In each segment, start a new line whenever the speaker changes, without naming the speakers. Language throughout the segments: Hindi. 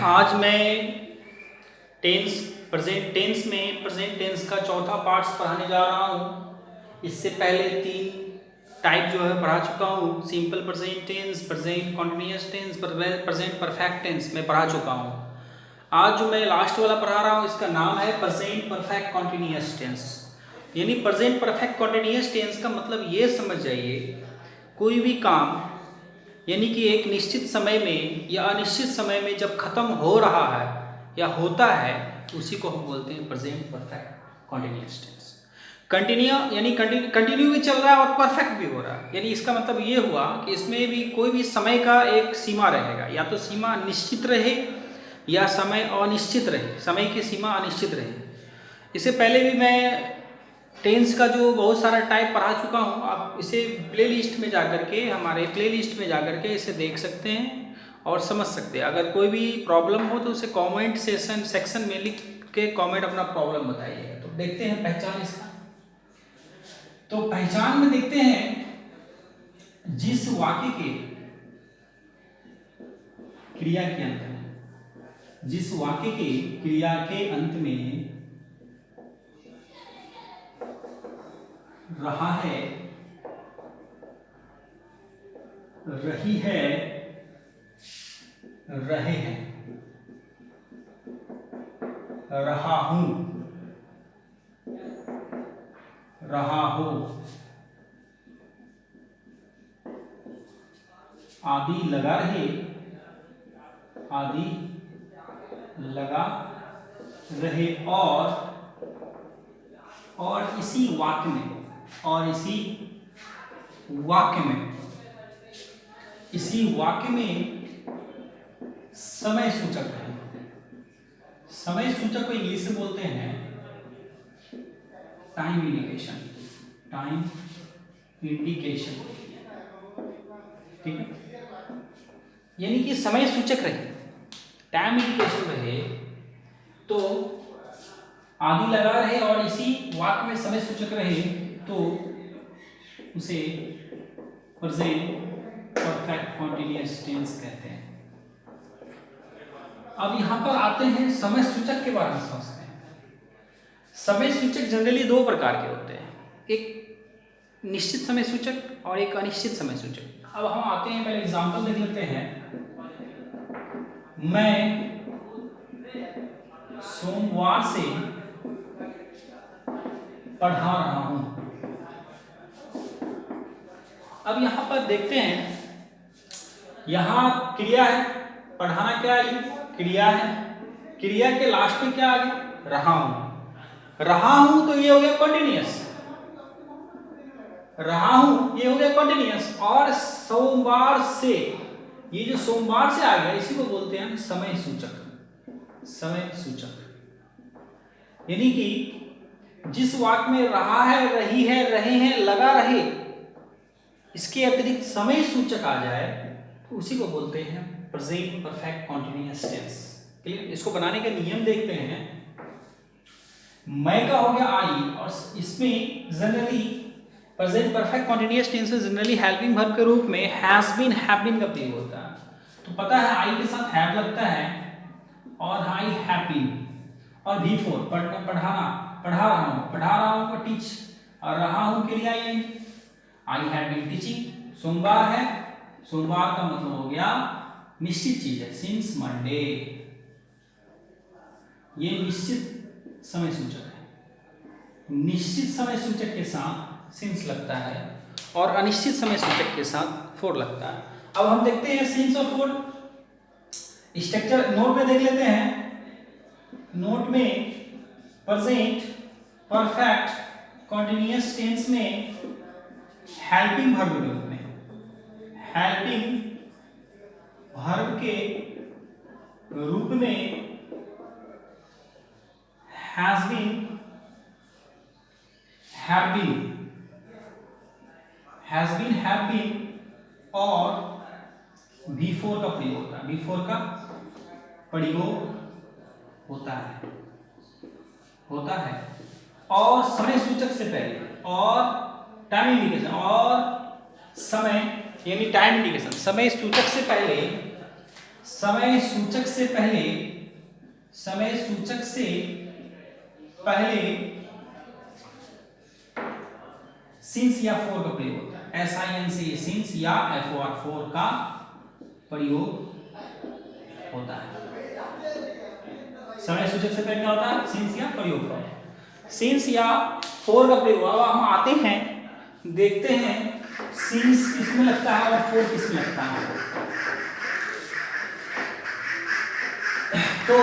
आज मैं प्रेजेंट टेंस का चौथा पार्ट्स पढ़ाने जा रहा हूँ। इससे पहले 3 टाइप जो है पढ़ा चुका हूँ। Simple present tense, present continuous tense, present perfect tense में पढ़ा चुका हूँ। आज जो मैं लास्ट वाला पढ़ा रहा हूँ इसका नाम है प्रेजेंट परफेक्ट कॉन्टिन्यूअस टेंस। यानी प्रेजेंट परफेक्ट कॉन्टिन्यूअस टेंस का मतलब ये समझ जाइए, कोई भी काम यानी कि एक निश्चित समय में या अनिश्चित समय में जब खत्म हो रहा है या होता है उसी को हम बोलते हैं present perfect continuous tense. Continue भी चल रहा है और परफेक्ट भी हो रहा है। यानी इसका मतलब ये हुआ कि इसमें भी कोई भी समय का एक सीमा रहेगा, या तो सीमा निश्चित रहे या समय अनिश्चित रहे, समय की सीमा अनिश्चित रहे। इससे पहले भी मैं टेंस का जो बहुत सारा टाइप पढ़ा चुका हूँ। आप इसे हमारे प्लेलिस्ट में जाकर के इसे देख सकते हैं और समझ सकते हैं। अगर कोई भी प्रॉब्लम हो तो उसे कमेंट सेक्शन में लिख के कमेंट अपना प्रॉब्लम बताइएगा। तो देखते हैं पहचान इसका। तो पहचान में देखते हैं जिस वाक्य के क्रिया के अंत में, जिस वाक्य के क्रिया के अंत में रहा है, रही है, रहे हैं, रहा हूं, रहा हो आदि लगा रहे, आदि लगा रहे और इसी वाक्य में समय सूचक है। समय सूचक को इंग्लिश में बोलते हैं टाइम इंडिकेशन, ठीक है। यानी कि समय सूचक रहे, टाइम इंडिकेशन रहे तो आदि लगा रहे और इसी वाक्य में समय सूचक रहे तो उसे प्रेजेंट परफेक्ट कॉन्टिन्यूअस टेंस कहते हैं। अब यहां पर आते हैं समय सूचक के बारे में समझते हैं। समय सूचक जनरली 2 प्रकार के होते हैं, एक निश्चित समय सूचक और एक अनिश्चित समय सूचक। अब हम आते हैं, पहले एग्जांपल देख लेते हैं। मैं सोमवार से पढ़ा रहा हूं। अब यहां पर देखते हैं, यहां क्रिया है, पढ़ाना क्या है, क्रिया है। क्रिया के लास्ट में क्या आ गया, रहा हूं। रहा हूं तो ये हो गया कंटिन्यूअस, रहा हूं ये हो गया कंटिन्यूअस। और सोमवार से, ये जो सोमवार से आ गया इसी को बोलते हैं समय सूचक। समय सूचक यानी कि जिस वाक्य में रहा है, रही है, रहे हैं, लगा रहे, इसके अतिरिक्त समय सूचक आ जाए तो उसी को बोलते हैं present perfect continuous tense. Clear? इसको बनाने के नियम देखते हैं। मैं का हो गया आई, और इसमें generally present perfect continuous tense में जनरली हेल्पिंग वर्ब के रूप में हैज बीन, हैव बीन का प्रयोग होता है। तो पता है आई के साथ हैव लगता है और आई हैव बीन, और बिफोर पढ़ाना, पढ़ा रहा हूं को टीच, और रहा हूं के लिए आई हैव बीन टीचिंग। सोमवार है, सोमवार का मतलब हो गया निश्चित चीज है, सिंस मंडे। ये निश्चित समय सूचक है। निश्चित समय सूचक के साथ सिंस लगता है और अनिश्चित समय सूचक के साथ फॉर लगता है। अब हम देखते हैं सिंस और फॉर स्ट्रक्चर नोट में देख लेते हैं। नोट में प्रेजेंट परफेक्ट कॉन्टिन्यूअस टेंस में हेल्पिंग वर्ब के रूप में, हेल्पिंग वर्ब के रूप में has been, have been, has been, have been और बिफोर का प्रयोग होता है, बिफोर का प्रयोग होता है और समय सूचक से पहले, और टाइम इंडिकेशन, और समय यानी टाइम इंडिकेशन, समय सूचक से पहले समय सूचक से पहले सिंस या फोर का प्रयोग होता है। SIN से सिंस या FOR फोर का प्रयोग होता है। समय सूचक से पहले क्या होता है? सिंस या प्रयोग का। सिंस या फोर का प्रयोग। अब हम आते हैं, देखते हैं सिंस किसमें लगता है और फोर किसमें लगता है। तो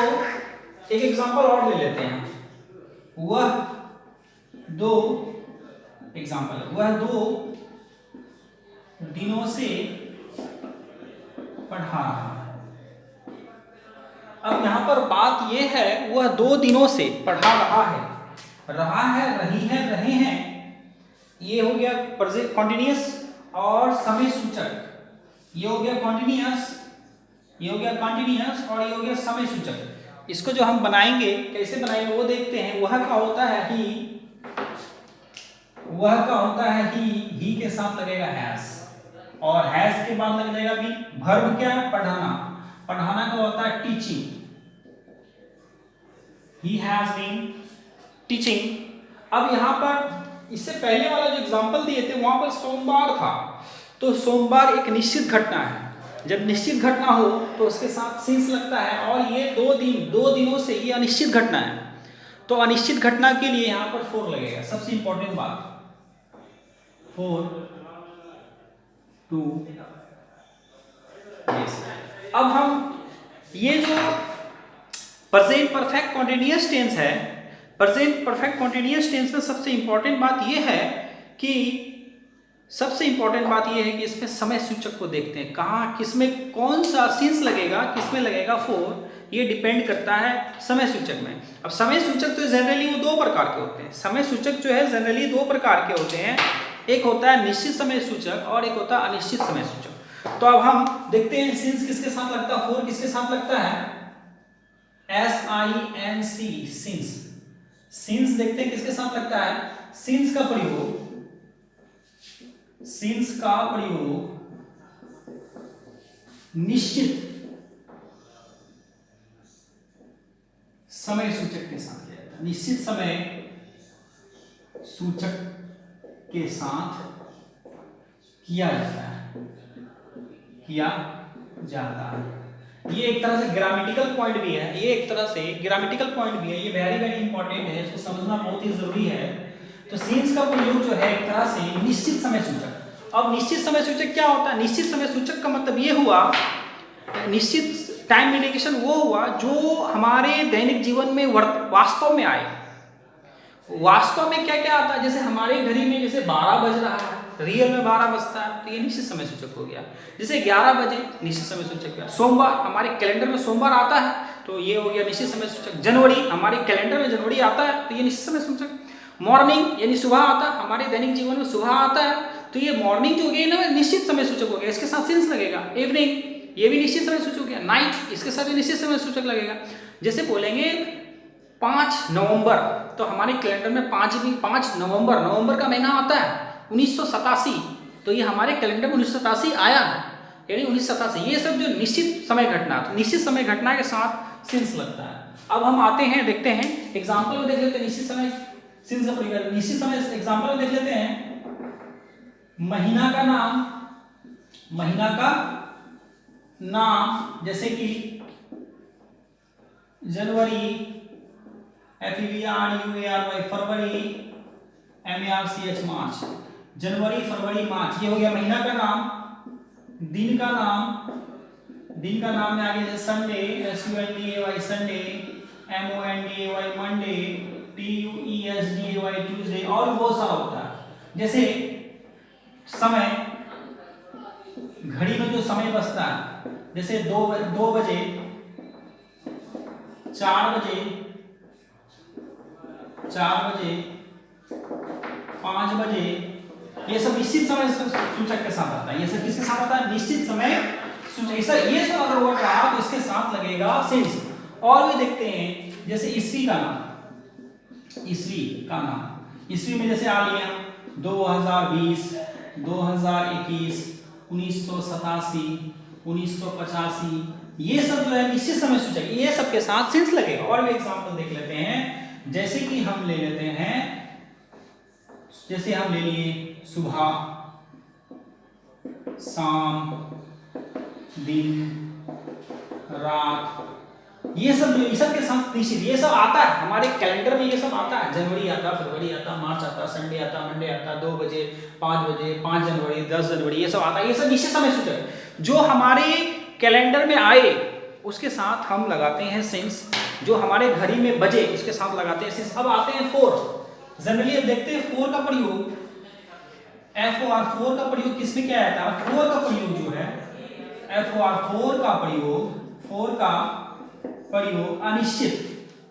एक एग्जांपल और ले लेते हैं। वह दो दिनों से पढ़ा रहा है। अब यहां पर बात यह है, वह 2 दिनों से पढ़ा रहा है, रही है, रहे हैं, ये हो गया कॉन्टिन्यूअस और समय सूचक। ये हो गया कॉन्टिन्यूअस, ये हो गया कॉन्टिन्यूअस और ये हो गया समय सूचक। इसको जो हम बनाएंगे, कैसे बनाएंगे वो देखते हैं। वह का होता है ही के साथ लगेगा हैज, और हैज के बाद लग जाएगा भी वर्ब क्या? पढ़ाना। पढ़ाना का होता है teaching. He has been teaching. अब यहां पर इससे पहले वाला जो एग्जांपल दिए थे वहां पर सोमवार था, तो सोमवार एक निश्चित घटना है। जब निश्चित घटना हो तो उसके साथ सिंस लगता है, और ये 2 दिनों से ये अनिश्चित घटना है, तो अनिश्चित घटना के लिए यहां पर फोर लगेगा। सबसे इंपॉर्टेंट बात, 4 2 यस। अब हम ये जो प्रेजेंट परफेक्ट कॉन्टिन्यूअस टेंस है, प्रेजेंट परफेक्ट कॉन्टिन्यूअस टेंस में सबसे इंपॉर्टेंट बात ये है कि इसमें समय सूचक को देखते हैं। कहाँ, किसमें कौन सा सिंस लगेगा, किसमें लगेगा फोर, ये डिपेंड करता है समय सूचक में। अब समय सूचक तो जनरली वो 2 प्रकार के होते हैं। समय सूचक जो है जनरली 2 प्रकार के होते हैं। एक होता है निश्चित समय सूचक और एक होता है अनिश्चित समय सूचक। तो अब हम देखते हैं सिंस किसके साथ लगता है, फोर किसके साथ लगता है? SINC since. सिंस देखते हैं किसके साथ लगता है। सिंस का प्रयोग निश्चित समय सूचक के साथ किया जाता है। निश्चित समय सूचक के साथ किया जाता है। ये एक तरह से ग्रामेटिकल पॉइंट भी है, ये वेरी वेरी इंपॉर्टेंट है, इसको समझना बहुत ही जरूरी है। तो सिंस का प्रयोग जो है एक तरह से निश्चित समय सूचक। अब निश्चित समय सूचक क्या होता है? निश्चित समय सूचक का मतलब ये हुआ, निश्चित टाइम इंडिकेशन वो हुआ जो हमारे दैनिक जीवन में वास्तव में आए। वास्तव में क्या क्या आता है? जैसे हमारे घड़ी में जैसे 12 बज रहा है, रियल में 12 बजता है, तो ये निश्चित समय सूचक हो गया। जैसे 11 बजे निश्चित समय सूचक हुआ। सोमवार, हमारे कैलेंडर में सोमवार आता है, तो ये हो गया निश्चित समय सूचक। जनवरी, हमारे कैलेंडर में जनवरी आता है, तो ये निश्चित समय सूचक। मॉर्निंग यानी सुबह आता है, हमारे दैनिक जीवन में सुबह आता है, तो ये मॉर्निंग जो होगी ना निश्चित समय सूचक हो गया, इसके साथ सिंस लगेगा। इवनिंग, ये भी निश्चित समय सूचक हो गया। नाइट, इसके साथ भी निश्चित समय सूचक लगेगा। जैसे बोलेंगे 5 नवंबर, तो हमारे कैलेंडर में 5 नवंबर का महीना आता है 1987, तो ये हमारे कैलेंडर में 1987 आया है, यानी 1987। ये सब जो निश्चित समय घटना, तो निश्चित समय घटना के साथ सिंस लगता है। अब हम आते हैं, देखते हैं एग्जाम्पल में देख लेते हैं निश्चित समय सिंस का प्रयोग। निश्चित समय एग्जाम्पल में देख लेते हैं। महीना का नाम जैसे कि जनवरी, FEBRUARY, फरवरी, MARCH, मार्च। जनवरी, फरवरी, मार्च, ये हो गया महीना का नाम। दिन का नाम में आगे Sunday, SUNDAY Sunday, MONDAY Monday, TUESDAY Tuesday, और बहुत सारा होता है। जैसे समय, घड़ी में जो समय बचता है, जैसे 2 बजे, 4 बजे, 5 बजे, ये सब निश्चित समय सूचक के साथ आता है। ये सब किसके साथ आता है? निश्चित समय सूचक। ये सब अगर वर्ड रहा तो इसके साथ लगेगा सिंस। और भी देखते हैं, जैसे ईस्वी का नाम, ईस्वी में जैसे आ लिया 2020, 2021, 1987, 1985, ये सब जो है निश्चित समय सूचक, ये सब के साथ सिंस लगेगा। और भी एग्जांपल देख लेते हैं, जैसे कि हम ले लेते हैं, जैसे हम ले लिए सुबह, शाम, दिन, रात, ये सब जो, ये सब के साथ निश्चित, ये सब आता है हमारे कैलेंडर में, ये सब आता है। जनवरी आता, फरवरी आता, मार्च आता, संडे आता, मंडे आता, 2 बजे, 5 बजे, 5 जनवरी, 10 जनवरी, ये सब आता है। ये सब निश्चित समय सूचक है। जो हमारे कैलेंडर में आए उसके साथ हम लगाते हैं सिंस, जो हमारे घड़ी में बजे उसके साथ लगाते हैं सिंस। अब आते हैं 4। जनरली अब देखते हैं 4 का प्रयोग, FOR 4 का प्रयोग किसमें क्या आता है? 4 का प्रयोग जो है, FOR 4 का प्रयोग, 4 का प्रयोग अनिश्चित,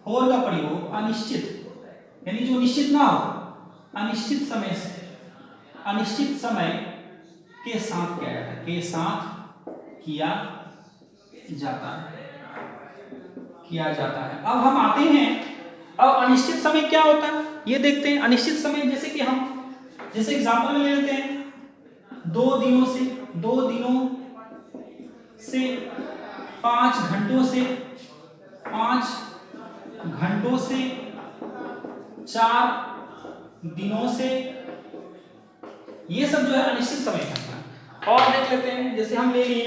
4 का प्रयोग अनिश्चित, यानी जो निश्चित ना हो, अनिश्चित समय से, अनिश्चित समय के साथ किया जाता है, के साथ किया जाता है। अब हम आते हैं, अब अनिश्चित समय क्या होता है ये देखते हैं। अनिश्चित समय जैसे कि हम, जैसे एग्जांपल में ले लेते हैं, 2 दिनों से, 5 घंटों से, 5 घंटों से, 4 दिनों से, ये सब जो है अनिश्चित समय का। और देख लेते हैं, जैसे हम ले लिए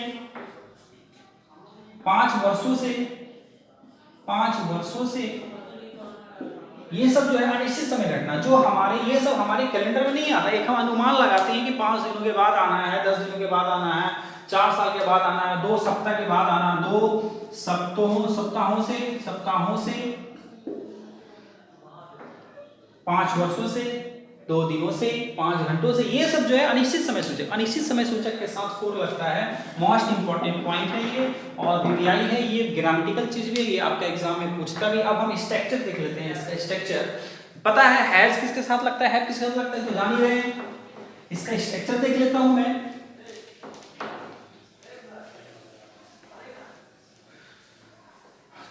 5 वर्षों से, 5 वर्षों से, ये सब जो है अनिश्चित समय घटना, जो हमारे, ये सब हमारे कैलेंडर में नहीं आता। एक हम अनुमान लगाते हैं कि 5 दिनों के बाद आना है, 10 दिनों के बाद आना है, 4 साल के बाद आना है, 2 सप्ताह के बाद आना, 2 सप्ताहों से, 5 वर्षों से, 2 दिनों से, 5 घंटों से, ये सब जो है अनिश्चित समय सूचक। अनिश्चित समय सूचक के साथ 4 लगता है। मोस्ट इंपॉर्टेंट पॉइंट है ये, और वीवीआई है ये, ग्रामेटिकल चीज भी है ये, आपका एग्जाम में पूछता भी। अब हम स्ट्रक्चर देख लेते हैं। इसका स्ट्रक्चर पता है, हैज किसके साथ लगता है, हैव किसके साथ लगता है, तो जान ही रहे हैं। इसका स्ट्रक्चर देख लेता हूं मैं।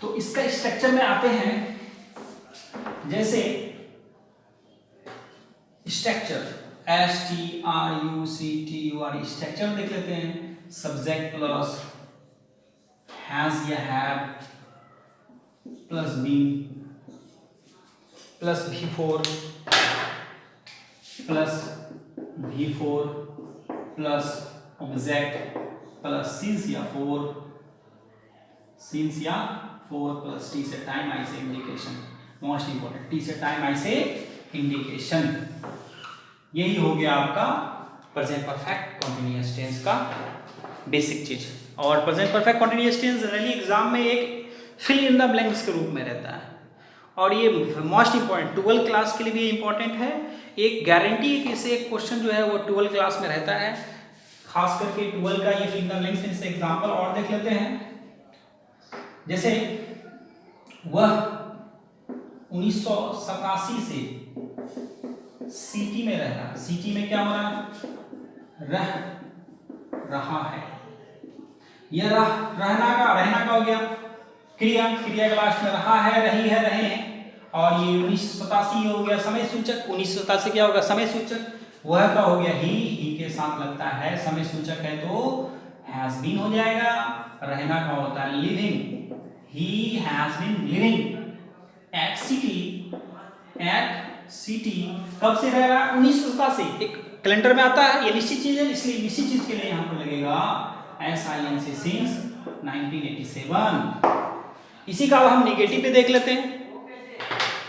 तो इसका स्ट्रक्चर में आते हैं, जैसे स्ट्रक्चर, STRUCTUR, स्ट्रक्चर देख लेते हैं। सब्जेक्ट प्लस हैज या have plus been plus V4 plus object plus since या 4 प्लस T से टाइम, I से इंडिकेशन। मोस्ट इंपोर्टेंट, T से टाइम, I से इंडिकेशन। यही हो गया आपका प्रेजेंट परफेक्ट कॉन्टिन्यूअस टेंस का बेसिक चीज। और present perfect continuous tense generally exam में एक फिल इन द ब्लैंक्स के रूप में रहता है, और ये मोस्ट इंपॉर्टेंट 12 क्लास के लिए भी इंपॉर्टेंट है। एक गारंटी है कि इससे एक क्वेश्चन जो है वो 12 क्लास में रहता है, खास करके 12 का ये फिल इन द ब्लैंक्स। इससे एग्जांपल और देख लेते हैं, जैसे वह 1987 से सिटी में रहता है। सिटी में क्या हो रहा है, रहा है। यह रहना का हो गया क्रिया के लास्ट में रहा है, रही है, रहे हैं। और ये 1987 हो गया समय सूचक। 1987 क्या होगा, समय सूचक। वह का हो गया ही के साथ लगता है, समय सूचक है तो हैज बीन हो जाएगा। रहना का होता है living, he has been living at city. कब से रह रहा है, 1987 से। एक कैलेंडर में आता है, ये निश्चित चीज है, इसलिए निश्चित चीज के लिए यहाँ पर लगेगा SINC सिंस 1987। इसी का अब हम निगेटिव पे देख लेते हैं।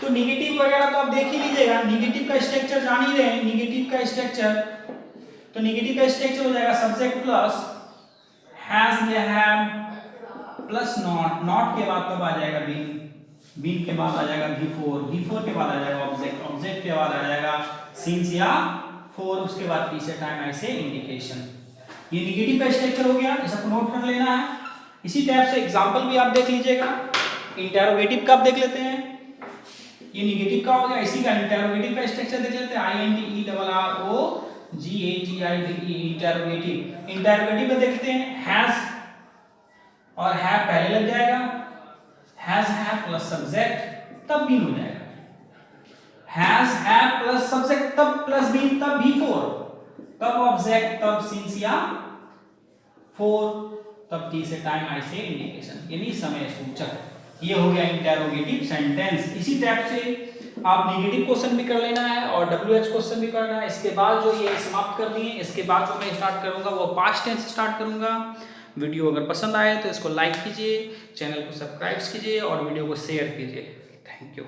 तो निगेटिव वगैरह तो आप देख ही लीजिएगा, निगेटिव का स्ट्रक्चर जान ही रहे हैं। निगेटिव का स्ट्रक्चर, तो निगेटिव का स्ट्रक्चर हो जाएगा सब्जेक्ट प्लस हैज या हैव प्लस नॉट के बाद तब आ जाएगा बीन के बाद आ जाएगा V4 के बाद आ जाएगा ऑब्जेक्ट के बाद आ जाएगा सिंस या 4, उसके बाद T से टाइम, I से इंडिकेशन। ये निगेटिव का स्ट्रक्चर हो गया, इसको नोट कर लेना है। इसी टाइप से एग्जांपल भी आप देख लीजिएगा। इंटरोगेटिव का आप देख लेते हैं, ये निगेटिव का हो गया। इसी का इंटरोगेटिव का स्ट्रक्चर देख लेते हैं, INTERROGATIV इंटरोगेटिव। इंटरोगेटिव में देखते हैं हैज और हैव पहले लग जाएगा, हैज हैव प्लस सब्जेक्ट तब बीन हो जाएगा, हैज हैव प्लस सब्जेक्ट तब प्लस बीन तब V4, तब ऑब्जेक्ट तब सिंस या 4, तब टी से टाइम, आई से इंडिकेशन, यानी समय सूचक। ये हो गया इंटेरोगेटिव सेंटेंस। इसी टाइप से आप नेगेटिव क्वेश्चन भी कर लेना है और WH क्वेश्चन भी करना है। इसके बाद जो ये समाप्त करनी है, इसके बाद जो मैं स्टार्ट करूंगा वो पास्ट टेंस स्टार्ट करूंगा। वीडियो अगर पसंद आए तो इसको लाइक कीजिए, चैनल को सब्सक्राइब कीजिए और वीडियो को शेयर कीजिए। Thank you.